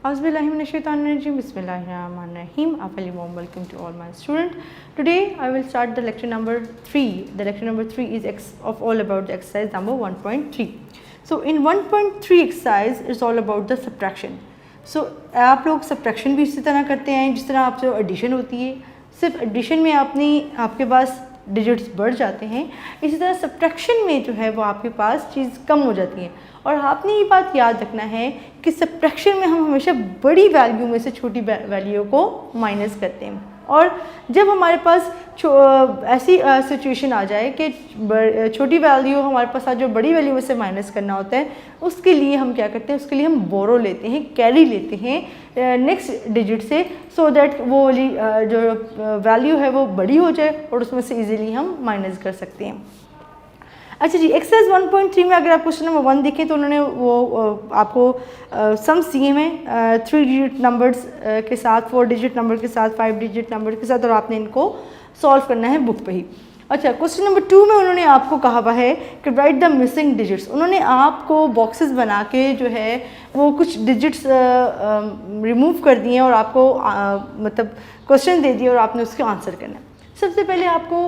Auzubillahiminash-shaytanir-rajim. Bismillahir-rahmanir-rahim. A very warm welcome to all my students. Today I will start the lecture number 3. The lecture number 3 is all about the exercise number 1.3. So in 1.3 exercise it's all about the subtraction. So आप लोग subtraction भी इसी तरह करते हैं जिस तरह आपसे addition होती है. सिर्फ addition में आपके पास डिजिट्स बढ़ जाते हैं, इसी तरह सब्ट्रैक्शन में जो है वो आपके पास चीज़ कम हो जाती है. और आपने ये बात याद रखना है कि सब्ट्रैक्शन में हम हमेशा बड़ी वैल्यू में से छोटी वैल्यू को माइनस करते हैं. और जब हमारे पास ऐसी सिचुएशन आ जाए कि छोटी वैल्यू हमारे पास जो बड़ी वैल्यू में से माइनस करना होता है, उसके लिए हम क्या करते हैं, उसके लिए हम बोरो लेते हैं, कैरी लेते हैं नेक्स्ट डिजिट से, सो दैट वो वाली जो वैल्यू है वो बड़ी हो जाए और उसमें से इजीली हम माइनस कर सकते हैं. अच्छा जी, एक्सरसाइज 1.3 में अगर आप क्वेश्चन नंबर 1 देखें तो उन्होंने वो आपको सम दिए हैं 3 डिजिट नंबर्स के साथ, 4 डिजिट नंबर के साथ, 5 डिजिट नंबर के साथ, और आपने इनको सॉल्व करना है बुक पे ही. अच्छा, क्वेश्चन नंबर 2 में उन्होंने आपको कहा हुआ है कि राइट द मिसिंग डिजिट्स. उन्होंने आपको बॉक्सेस बना के जो है वो कुछ डिजिट्स रिमूव कर दिए और आपको मतलब क्वेश्चन दे दिए और आपने उसके आंसर करना है. सबसे पहले आपको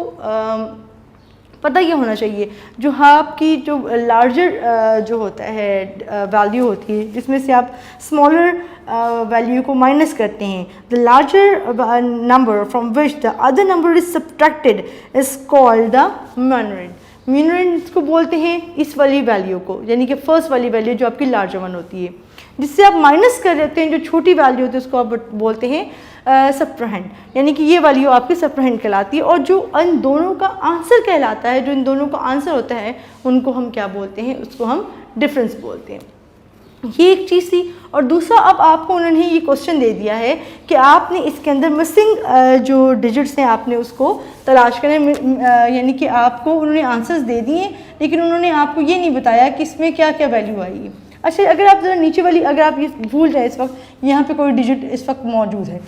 पता ये होना चाहिए जो आपकी जो लार्जर जो होता है वैल्यू होती है जिसमें से आप स्मॉलर वैल्यू को माइनस करते हैं, the larger number from which the other number is subtracted is called the numerator. Numerator को बोलते हैं इस वाली वैल्यू को, यानी कि फर्स्ट वाली वैल्यू जो आपकी लार्जर वन होती है, जिससे आप माइनस कर देते हैं जो छोटी वैल्यू होती है उसको आप बोलते हैं सब्ट्रैंड, यानी कि ये वैल्यू आपकी सब्ट्रैंड कहलाती है. और जो इन दोनों का आंसर कहलाता है, जो इन दोनों का आंसर होता है, उनको हम क्या बोलते हैं, उसको हम डिफरेंस बोलते हैं. ये एक चीज़ थी. और दूसरा, अब आपको उन्होंने ये क्वेश्चन दे दिया है कि आपने इसके अंदर मिसिंग जो डिजिट्स हैं आपने उसको तलाश करें, यानी कि आपको उन्होंने आंसर्स दे दिए लेकिन उन्होंने आपको ये नहीं बताया कि इसमें क्या क्या वैल्यू आई है. अच्छा, अगर आप ज़रा नीचे वाली, अगर आप ये भूल जाए इस वक्त यहाँ पे कोई डिजिट इस वक्त मौजूद है,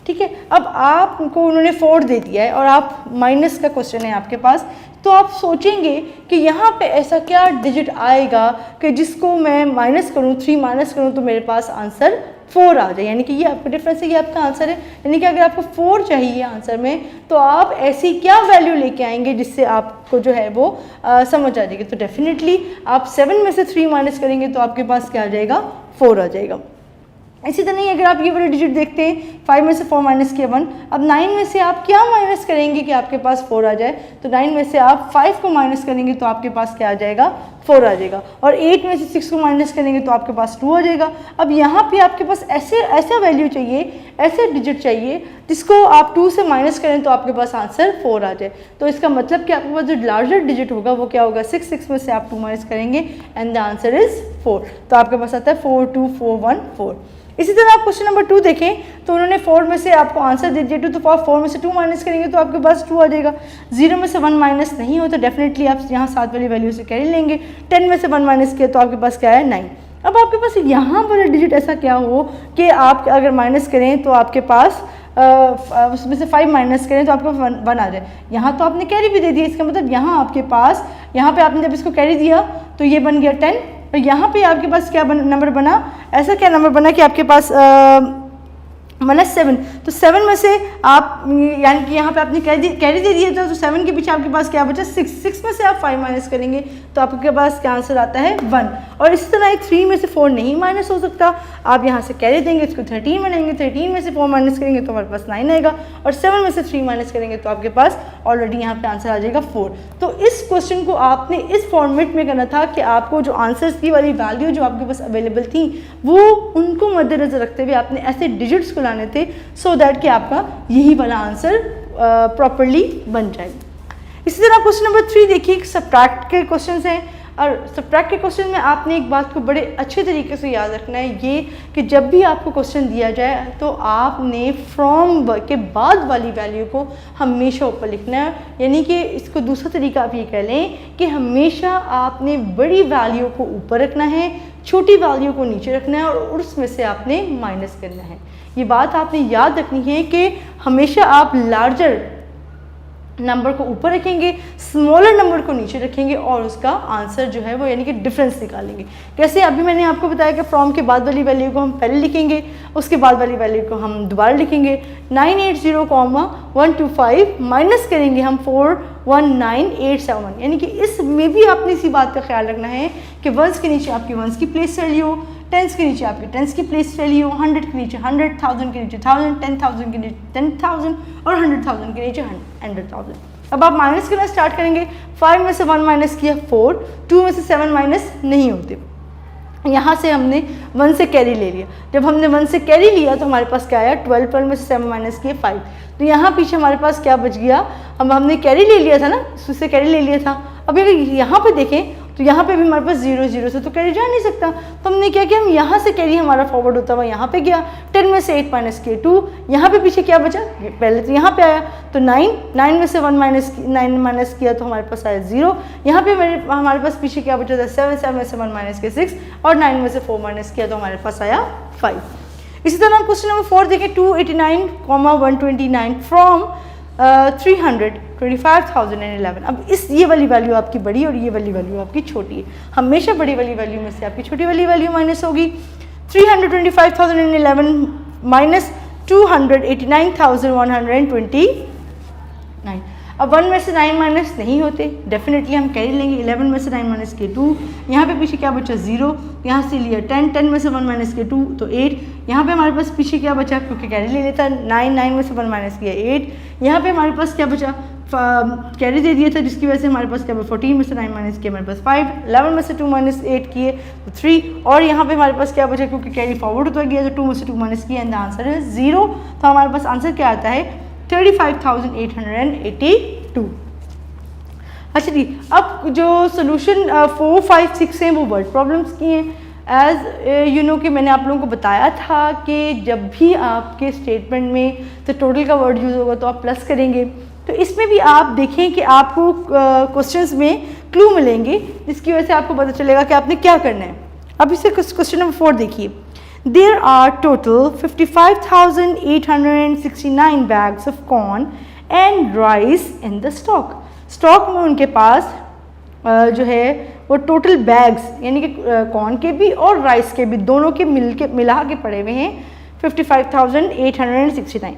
ठीक है, अब आपको उन्होंने 4 दे दिया है और आप माइनस का क्वेश्चन है आपके पास, तो आप सोचेंगे कि यहाँ पे ऐसा क्या डिजिट आएगा कि जिसको मैं माइनस करूँ, 3 माइनस करूँ तो मेरे पास आंसर 4 आ जाए, यानी कि ये आपका डिफरेंस है, ये आपका आंसर है. यानी कि अगर आपको 4 चाहिए आंसर में तो आप ऐसी क्या वैल्यू लेके आएंगे जिससे आपको जो है वो समझ आ जाएगी. तो डेफिनेटली आप 7 में से 3 माइनस करेंगे तो आपके पास क्या आ जाएगा, 4 आ जाएगा. इसी तरह ही अगर आप ये वाले डिजिट देखते हैं, 5 में से 4 माइनस किया 1, अब 9 में से आप क्या माइनस करेंगे कि आपके पास 4 आ जाए, तो 9 में से आप 5 को माइनस करेंगे तो आपके पास क्या आ जाएगा, 4 आ जाएगा. और 8 में से 6 को माइनस करेंगे तो आपके पास 2 आ जाएगा. अब यहाँ पे आपके पास ऐसा वैल्यू चाहिए, ऐसे डिजिट चाहिए जिसको आप 2 से माइनस करें तो आपके पास आंसर 4 आ जाए. तो इसका मतलब कि आपके पास जो लार्जर डिजिट होगा वो क्या होगा, 6 में से आप 2 माइनस करेंगे एंड द आंसर इज़ 4. तो आपके पास आता है 4 2 4 1 4. इसी तरह आप क्वेश्चन नंबर 2 देखें तो उन्होंने 4 में से आपको आंसर दे दिया 2, तो आप 4 में से 2 माइनस करेंगे तो आपके पास 2 आ जाएगा. 0 में से 1 माइनस नहीं हो तो डेफिनेटली आप यहाँ 7 वाली वैल्यू से कैरी लेंगे. 10 में से 1 माइनस किया तो आपके पास क्या है, 9. अब आपके पास यहाँ वाला डिजिट ऐसा क्या हो कि आप अगर माइनस करें तो आपके पास उसमें से 5 माइनस करें तो आपको 1 आ जाए. यहाँ तो आपने कैरी भी दे दिया, इसका मतलब यहाँ आपके पास, यहाँ पे आपने जब इसको कैरी दिया तो ये बन गया 10, और यहाँ पे आपके पास क्या नंबर बना, ऐसा क्या नंबर बना कि आपके पास माइनस 7. तो 7 में से आप, यानी कि यहाँ पे आपने कैरी दे दिया था तो 7 के पीछे आपके पास क्या बचा, 6 में से आप 5 माइनस करेंगे तो आपके पास क्या आंसर आता है, 1. और इसी तरह 3 में से 4 नहीं माइनस हो सकता, आप यहाँ से कैरी देंगे, इसको 13 बनाएंगे, 13 में से 4 माइनस करेंगे तो हमारे पास 9 आएगा, और 7 में से 3 माइनस करेंगे तो आपके पास ऑलरेडी यहाँ पे आंसर आ जाएगा 4. तो इस क्वेश्चन को आपने इस फॉर्मेट में करना था कि आपको जो आंसर्स की वाली वैल्यू जो आपके पास अवेलेबल थी वो उनको मद्देनजर रखते हुए आपने ऐसे डिजिट्स को लाने थे सो दैट कि आपका यही वाला आंसर प्रॉपरली बन जाए. इसी तरह क्वेश्चन नंबर 3 देखिए, सब्ट्रैक्ट के क्वेश्चन हैं, और सब्ट्रैक्ट के क्वेश्चन में आपने एक बात को बड़े अच्छे तरीके से याद रखना है, ये कि जब भी आपको क्वेश्चन दिया जाए तो आपने फ्रॉम के बाद वाली वैल्यू को हमेशा ऊपर लिखना है. यानी कि इसको दूसरा तरीका आप ये कह लें कि हमेशा आपने बड़ी वैल्यू को ऊपर रखना है, छोटी वैल्यू को नीचे रखना है, और उसमें से आपने माइनस करना है. ये बात आपने याद रखनी है कि हमेशा आप लार्जर नंबर को ऊपर रखेंगे, स्मॉलर नंबर को नीचे रखेंगे और उसका आंसर जो है वो यानी कि डिफरेंस निकालेंगे। कैसे? अभी मैंने आपको बताया कि फ्रॉम के बाद वाली वैल्यू को हम पहले लिखेंगे, उसके बाद वाली वैल्यू को हम दोबारा लिखेंगे। 980,125 माइनस करेंगे हम 419,871, यानी कि इसमें भी आपने इसी बात का ख्याल रखना है कि वंस के नीचे आपकी वंस की प्लेस वैल्यू हो, टेंस के नीचे आपकी टेंस की प्लेस वैल्यू, 100 के नीचे 100, 1000 के नीचे 1000, 10,000 के नीचे 10,000 और 100,000 के नीचे 100,000। अब आप माइनस करना स्टार्ट करेंगे। 5 में से 1 माइनस किया 4, 2 में से 7 माइनस नहीं होते, यहाँ से हमने 1 से कैरी ले लिया। जब हमने 1 से कैरी लिया तो हमारे पास क्या आया? 12, 12 में से 7 माइनस किए 5, तो यहाँ पीछे हमारे पास क्या बच गया? अब हमने कैरी ले लिया था ना, उससे कैरी ले लिया था। अब अगर यहाँ पे देखें तो यहाँ पे भी हमारे पास 0, 0 से तो कैरी जा नहीं सकता, तो हमने क्या किया? हम यहाँ से कैरी हमारा फॉरवर्ड होता हुआ यहाँ पे गया। 10 में से 8 माइनस किए 2, यहाँ पे पीछे क्या बचा? पहले तो यहाँ पे आया तो 9, 9 में से 9 माइनस किया तो हमारे पास आया 0, यहाँ पे हमारे पास पीछे क्या बचा था? 7, 7 में से 1 माइनस किया 6 और 9 में से 4 माइनस किया तो हमारे पास आया 5। इसी तरह हम क्वेश्चन नंबर 4 देखें। 289,129 फ्रॉम 325,011। अब ये वाली वैल्यू आपकी बड़ी और ये वाली वैल्यू आपकी छोटी है। हमेशा बड़ी वाली वैल्यू में से आपकी छोटी वाली वैल्यू माइनस होगी। 325,011 माइनस 289,129। अब 1 में से 9 माइनस नहीं होते, डेफिनेटली हम कैरी लेंगे। 11 में से 9 माइनस किए 2, यहाँ पे पीछे क्या बचा? 0, यहाँ से लिया 10, 10 में से 1 माइनस किए 2 तो 8, यहाँ पे हमारे पास पीछे क्या बचा? क्योंकि कैरी ले लेता 9, 9 में से 1 माइनस किया 8, यहाँ पे हमारे पास क्या बचा? कैरी दे दिया था जिसकी वजह से हमारे पास क्या? 14 में से 9 माइनस किया हमारे पास 5, 11 में से 2 माइनस 8 किए तो 3, और यहाँ पे हमारे पास क्या बचा? क्योंकि कैरी फॉरवर्ड होता गया तो 2 में से 2 माइनस किया एंड द आंसर है 0। तो हमारे पास आंसर क्या आता है? 35,882। अच्छा जी, अब जो सोल्यूशन 4, 5, 6 हैं वो वर्ड प्रॉब्लम्स की हैं। एज यू नो कि मैंने आप लोगों को बताया था कि जब भी आपके स्टेटमेंट में तो टोटल का वर्ड यूज़ होगा तो आप प्लस करेंगे। तो इसमें भी आप देखें कि आपको क्वेश्चंस में क्लू मिलेंगे जिसकी वजह से आपको पता चलेगा कि आपने क्या करना है। अब इसे क्वेश्चन नंबर 4 देखिए। There are total 55,869 bags of corn and rice in the stock. Stock में उनके पास जो है वो टोटल बैग्स यानी कि कॉर्न के भी और राइस के भी दोनों के मिला के पड़े हुए हैं 55,869।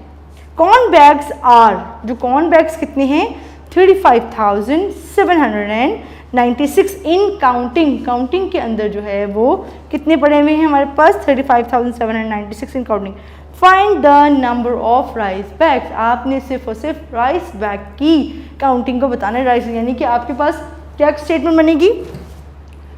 कॉर्न बैग्स आर, जो कॉर्न बैग्स कितने हैं? 35,796 इन काउंटिंग। काउंटिंग के अंदर जो है वो कितने पड़े हुए हैं हमारे पास? 35,796 in counting. Find the number of rice bags. आपने सिर्फ और सिर्फ राइस बैग की काउंटिंग को बताना है। राइस यानी कि आपके पास क्या स्टेटमेंट बनेगी?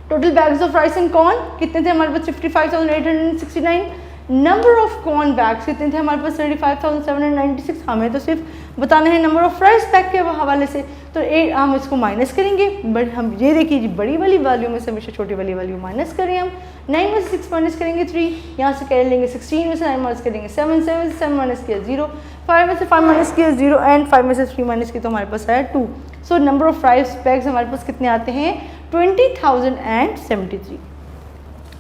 Total bags of rice and corn कितने थे हमारे पास? 55,869। नंबर ऑफ कॉर्न बैग्स कितने थे हमारे पास? 35,796। हमें तो सिर्फ बताना है नंबर ऑफ राइस बैग के हवाले से, तो हम इसको माइनस करेंगे। बट हम ये देखिए जी, बड़ी वाली वैल्यू में से हमेशा छोटी वाली वैल्यू माइनस करें। हम 9 में से 6 माइनस करेंगे 3, यहाँ से कह लेंगे 16 में से 9 माइनस करेंगे 7, 7 में से 7 माइनस किया 0, 5 में से 5 माइनस किया 0 एंड 5 में से 3 माइनस किया तो हमारे पास आया 2। So number of rice bags हमारे पास कितने आते हैं? 20,073।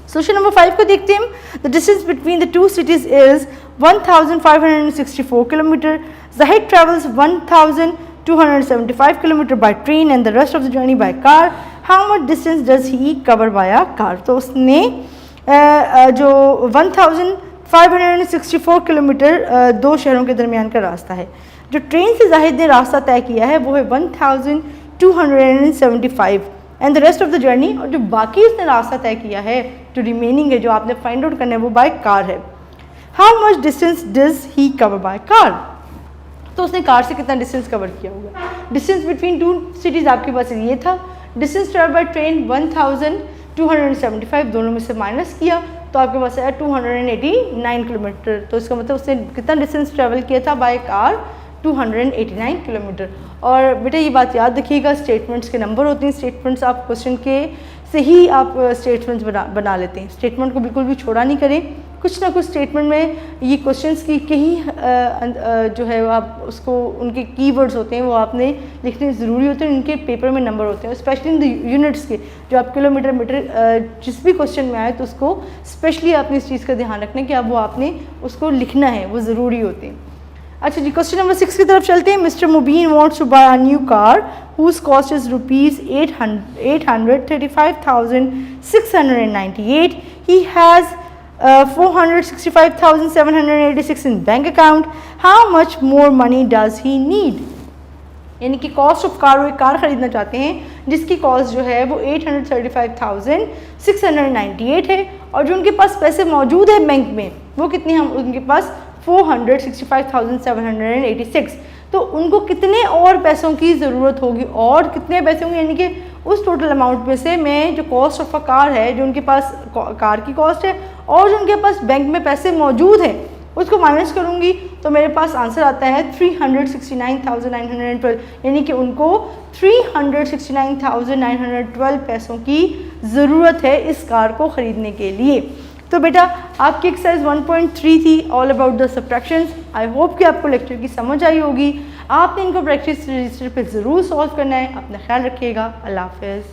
सोल्यूशन नंबर 5 को देखते हैं। The distance between the two cities is 1,564 kilometre. Zahid travels 1,275 kilometre by train and the rest of the journey by car. How much distance does he cover by a car? तो उसने जो 1,564 kilometre दो शहरों के दरमियान का रास्ता है। जो ट्रेन से जाहिद ने रास्ता तय किया है वो है 1,275 and the rest of the journey, और जो बाकी उसने रास्ता तय किया है जो रिमेनिंग है जो आपने फाइंड आउट करना है वो बाय कार है। How much distance does he cover by car? तो उसने कार से कितना डिस्टेंस कवर किया होगा? डिस्टेंस बिटवीन टू सिटीज़ आपके पास ये था। डिस्टेंस ट्रेवल बाय ट्रेन 1,275, दोनों में से माइनस किया तो आपके पास आया 289 किलोमीटर। तो इसका मतलब उसने कितना डिस्टेंस ट्रेवल किया था बाय कार? 289 किलोमीटर। और बेटा ये बात याद रखिएगा, स्टेटमेंट्स के नंबर होते हैं। स्टेटमेंट्स आप क्वेश्चन के से ही आप स्टेटमेंट्स बना लेते हैं। स्टेटमेंट को बिल्कुल भी छोड़ा नहीं करें। कुछ ना कुछ स्टेटमेंट में ये क्वेश्चंस की कहीं जो है आप उसको उनके कीवर्ड्स होते हैं वो आपने लिखने ज़रूरी होते हैं। उनके पेपर में नंबर होते हैं, स्पेशली इन द यूनिट्स के जो आप किलोमीटर मीटर जिस भी क्वेश्चन में आए तो उसको स्पेशली आपने इस चीज़ का ध्यान रखना है कि अब वो आपने उसको लिखना है, वो ज़रूरी होते हैं। अच्छा जी, क्वेश्चन नंबर 6 की तरफ चलते हैं। Mister Mubeen wants to buy a new car whose cost is rupees 835,698. He has 465,786 in bank account. How much more money does he need? यानी कि कॉस्ट ऑफ कार, वो एक कार ख़रीदना चाहते हैं जिसकी कॉस्ट जो है वो 835,698 है और जो उनके पास पैसे मौजूद है बैंक में वो कितने हैं? उनके पास 465,786। तो उनको कितने और पैसों की ज़रूरत होगी और कितने पैसे होंगे, यानी कि उस टोटल अमाउंट में से मैं जो कॉस्ट ऑफ अ कार है, जो उनके पास कार की कॉस्ट है और जो उनके पास बैंक में पैसे मौजूद हैं उसको माइनस करूँगी तो मेरे पास आंसर आता है 369,912, यानी कि उनको 369,912 पैसों की ज़रूरत है इस कार को ख़रीदने के लिए। तो बेटा आपकी एक्सरसाइज 1.3 थी, all about the subtractions. I hope कि आपको लेक्चर की समझ आई होगी। आपने इनको प्रैक्टिस रजिस्टर पे ज़रूर सॉल्व करना है। अपना ख्याल रखिएगा। अल्लाह हाफ़िज़।